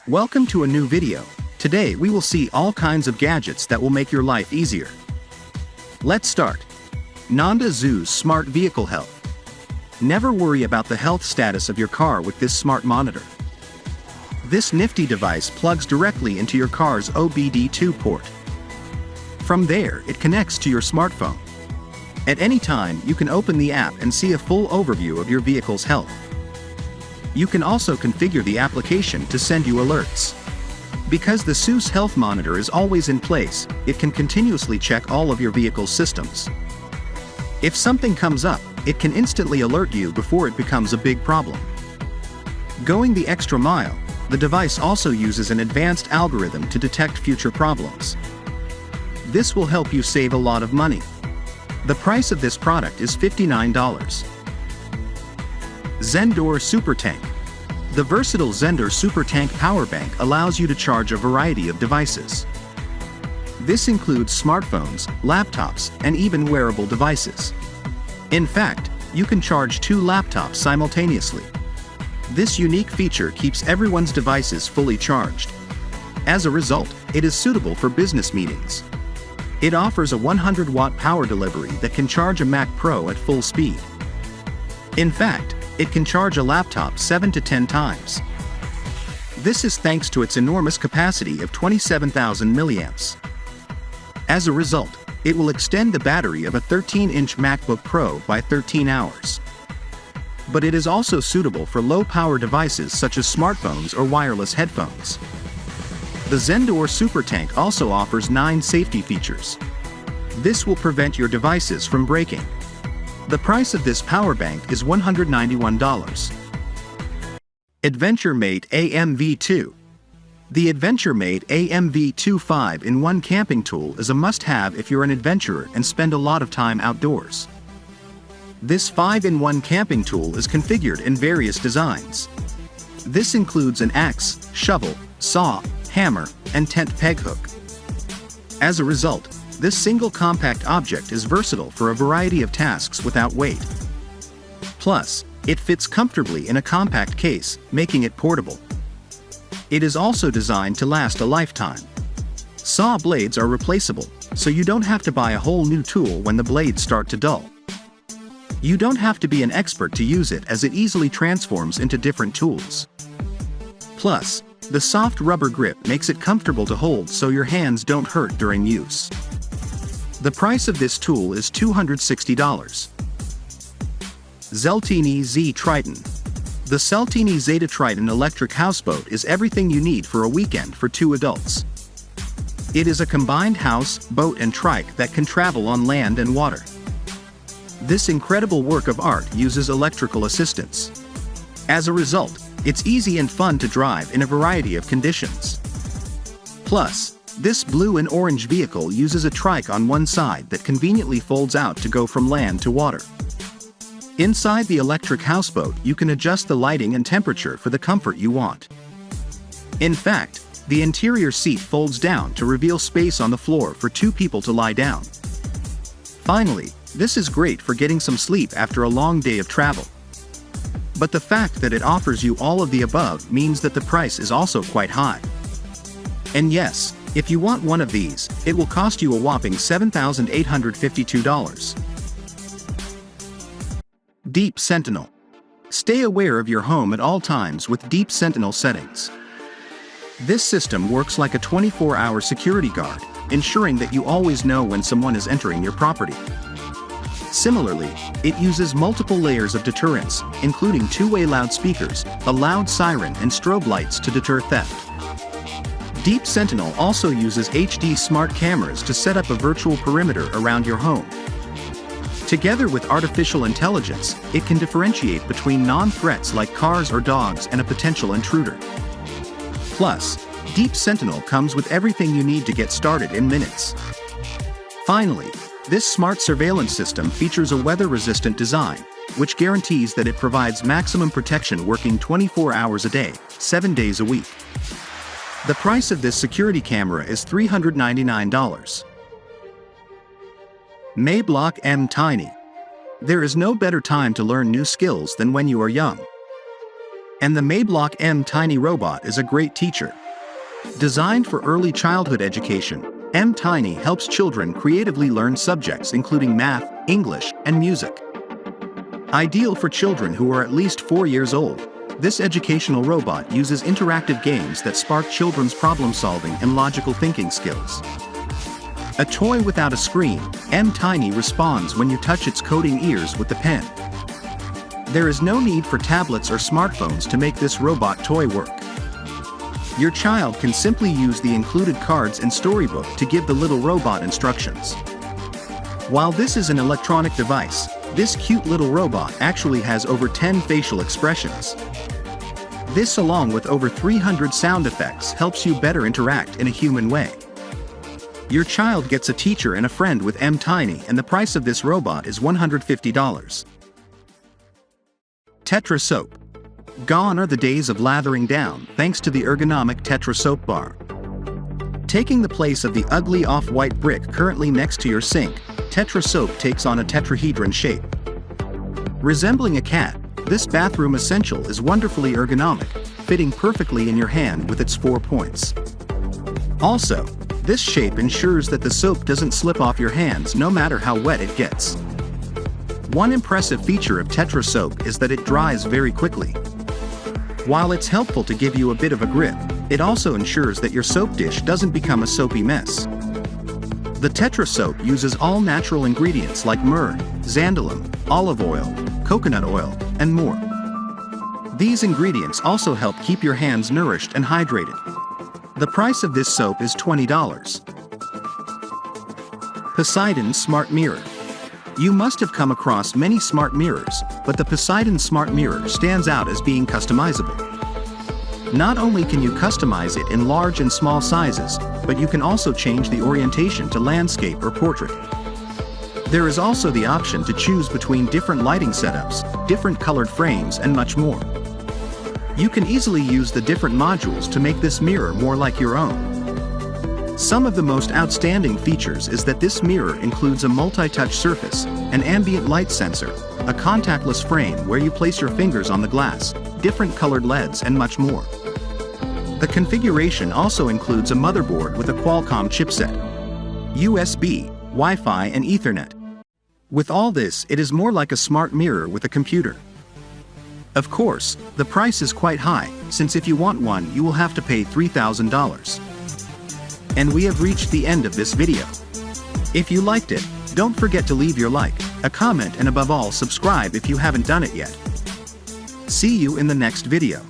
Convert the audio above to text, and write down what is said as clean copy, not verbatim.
Welcome to a new video. Today we will see all kinds of gadgets that will make your life easier. Let's start. Nanda Zoo's Smart Vehicle Health. Never worry about the health status of your car with this smart monitor. This nifty device plugs directly into your car's OBD2 port. From there, it connects to your smartphone. At any time, you can open the app and see a full overview of your vehicle's health. You can also configure the application to send you alerts. Because the SUS Health Monitor is always in place, it can continuously check all of your vehicle's systems. If something comes up, it can instantly alert you before it becomes a big problem. Going the extra mile, the device also uses an advanced algorithm to detect future problems. This will help you save a lot of money. The price of this product is $59. Zendor Super Tank. The versatile Zendor Super Tank power bank allows you to charge a variety of devices. This includes smartphones, laptops, and even wearable devices. In fact, you can charge 2 laptops simultaneously. This unique feature keeps everyone's devices fully charged. As a result, it is suitable for business meetings. It offers a 100-watt power delivery that can charge a Mac Pro at full speed. In fact, it can charge a laptop 7 to 10 times. This is thanks to its enormous capacity of 27,000 milliamps. As a result, it will extend the battery of a 13-inch MacBook Pro by 13 hours. But it is also suitable for low-power devices such as smartphones or wireless headphones. The Zendor Super Tank also offers 9 safety features. This will prevent your devices from breaking. The price of this power bank is $191. AdventureMate AMV2. The AdventureMate AMV2 5-in-1 camping tool is a must-have if you're an adventurer and spend a lot of time outdoors. This 5-in-1 camping tool is configured in various designs. This includes an axe, shovel, saw, hammer, and tent peg hook. As a result, this single compact object is versatile for a variety of tasks without weight. Plus, it fits comfortably in a compact case, making it portable. It is also designed to last a lifetime. Saw blades are replaceable, so you don't have to buy a whole new tool when the blades start to dull. You don't have to be an expert to use it as it easily transforms into different tools. Plus, the soft rubber grip makes it comfortable to hold so your hands don't hurt during use. The price of this tool is $260. Sentinel Z Triton. The Sentinel Zeta Triton electric houseboat is everything you need for a weekend for 2 adults. It is a combined house, boat and trike that can travel on land and water. This incredible work of art uses electrical assistance. As a result, it's easy and fun to drive in a variety of conditions. Plus, this blue and orange vehicle uses a trike on one side that conveniently folds out to go from land to water. Inside the electric houseboat, you can adjust the lighting and temperature for the comfort you want. In fact, the interior seat folds down to reveal space on the floor for 2 people to lie down. Finally, this is great for getting some sleep after a long day of travel. But the fact that it offers you all of the above means that the price is also quite high. And yes, if you want one of these, it will cost you a whopping $7,852. Deep Sentinel. Stay aware of your home at all times with Deep Sentinel settings. This system works like a 24-hour security guard, ensuring that you always know when someone is entering your property. Similarly, it uses multiple layers of deterrence, including 2-way loudspeakers, a loud siren and strobe lights to deter theft. Deep Sentinel also uses HD smart cameras to set up a virtual perimeter around your home. Together with artificial intelligence, it can differentiate between non-threats like cars or dogs and a potential intruder. Plus, Deep Sentinel comes with everything you need to get started in minutes. Finally, this smart surveillance system features a weather-resistant design, which guarantees that it provides maximum protection working 24 hours a day, 7 days a week. The price of this security camera is $399. Mayblock MTiny. There is no better time to learn new skills than when you are young. And the Mayblock MTiny robot is a great teacher. Designed for early childhood education, MTiny helps children creatively learn subjects including math, English, and music. Ideal for children who are at least 4 years old, this educational robot uses interactive games that spark children's problem-solving and logical thinking skills. A toy without a screen, MTiny responds when you touch its coding ears with the pen. There is no need for tablets or smartphones to make this robot toy work. Your child can simply use the included cards and storybook to give the little robot instructions. While this is an electronic device, this cute little robot actually has over 10 facial expressions. This, along with over 300 sound effects, helps you better interact in a human way. Your child gets a teacher and a friend with MTiny, and the price of this robot is $150. Tetra Soap. Gone are the days of lathering down thanks to the ergonomic Tetra Soap bar. Taking the place of the ugly off-white brick currently next to your sink, Tetra Soap takes on a tetrahedron shape. Resembling a cat, this bathroom essential is wonderfully ergonomic, fitting perfectly in your hand with its 4 points. Also, this shape ensures that the soap doesn't slip off your hands no matter how wet it gets. One impressive feature of Tetra Soap is that it dries very quickly. While it's helpful to give you a bit of a grip, it also ensures that your soap dish doesn't become a soapy mess. The Tetra Soap uses all natural ingredients like myrrh, xanthalum, olive oil, coconut oil, and more. These ingredients also help keep your hands nourished and hydrated. The price of this soap is $20. Poseidon Smart Mirror. You must have come across many smart mirrors, but the Poseidon Smart Mirror stands out as being customizable. Not only can you customize it in large and small sizes, but you can also change the orientation to landscape or portrait. There is also the option to choose between different lighting setups, different colored frames, and much more. You can easily use the different modules to make this mirror more like your own. Some of the most outstanding features is that this mirror includes a multi-touch surface, an ambient light sensor, a contactless frame where you place your fingers on the glass, different colored LEDs, and much more. The configuration also includes a motherboard with a Qualcomm chipset, USB, Wi-Fi, and Ethernet. With all this, it is more like a smart mirror with a computer. Of course, the price is quite high, since if you want one, you will have to pay $3,000. And we have reached the end of this video. If you liked it, don't forget to leave your like, a comment, and above all, subscribe if you haven't done it yet. See you in the next video.